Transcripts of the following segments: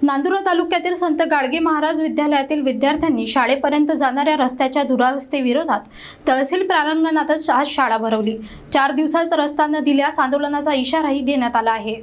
नांदुरा तालुक्यातील संत गाडगे महाराज विद्यालयातील विद्यार्थ्यांनी शाळेपर्यंत जाणाऱ्या रस्त्याच्या दुरावस्थेविरोधात तहसील प्रांगणातच आज शाळा भरवली। 4 दिवसात रस्ता न दिल्यास आंदोलनाचा इशाराही देण्यात आला आहे।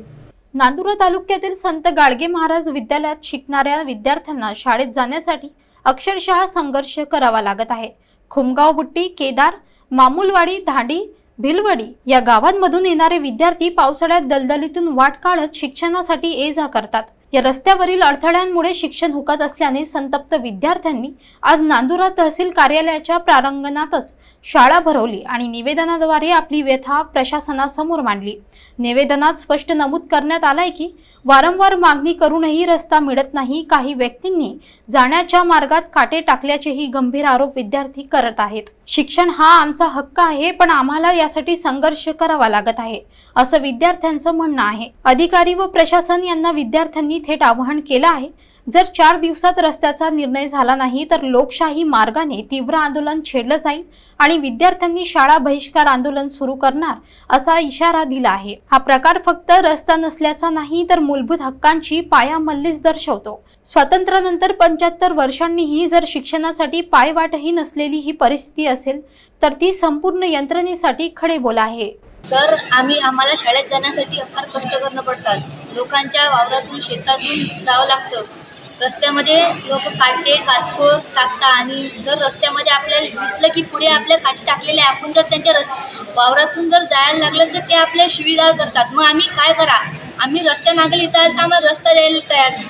नांदुरा तालुक्यातील संत गाडगे महाराज विद्यालयात शिकणाऱ्या विद्यार्थ्यांना शाळेत जाण्यासाठी अक्षरशः संघर्ष करावा लागत आहे। खुमगाव बुट्टी, केदार, मामुलवाडी, धांडी, भिलवडी या गावांमधून येणारे विद्यार्थी पावसाळ्यात दलदलीतून वाट काढत शिक्षणासाठी ये-जा करतात। या रस्त्यावरील अडथळ्यांमुळे शिक्षण हुकत असल्याने संतप्त विद्यार्थ्यांनी आज नांदुरा तहसील कार्यालयाच्या प्रांगणातच शाळा भरवली आणि निवेदनाद्वारे आपली व्यथा प्रशासनासमोर मांडली। निवेदनात स्पष्ट नमूद करण्यात आले की वारंवार मागणी करूनही रस्ता मिळत नाही। काही व्यक्तींनी जाण्याच्या मार्गात काटे टाकल्याचेही गंभीर आरोप विद्यार्थी करत आहेत। शिक्षण हा आमचा हक्क आहे, पण आम्हाला यासाठी संघर्ष करावा लागत आहे, असं विद्यार्थ्यांचं म्हणणं आहे। अधिकारी व प्रशासन यांना विद्यार्थ्यांनी थेट आवाहन केलं आहे, जर 4 दिवसात रस्त्याचा निर्णय झाला नाही तर लोकशाही मार्गाने तीव्र आंदोलन छेडलं जाईल आणि विद्यार्थ्यांनी शाळा बहिष्कार आंदोलन सुरू करणार असा इशारा दिला आहे। हा प्रकार फक्त रस्ता नसल्याचा नाही तर मूलभूत हक्कांची पायमल्लीच दर्शवतो। स्वातंत्र्यानंतर 75 वर्षांनीही जर शिक्षणासाठी पायवाटही नसलेली ही परिस्थिती असेल तर ती संपूर्ण यंत्रणेसाठी खडेबोल आहे। सर, आम्हाला शाळेत जाण्यासाठी अपार कष्ट करणं पडतात। लोकांच्या वावरातून शेतातून जावं लागतं। रस्त्यामध्ये लोक काटे काचकोर टाकतात आणि जर रस्त्यामध्ये आपल्याला दिसलं की पुढे आपल्या काटे टाकलेले आपण जर त्यांच्या वावरातून जर जायला लागलं तर ते आपल्या शिवीगाळ करतात। मग आम्ही काय करा? आम्ही रस्त्यामागे लिहिता तर आम्हाला रस्ता द्यायला तयार नाही।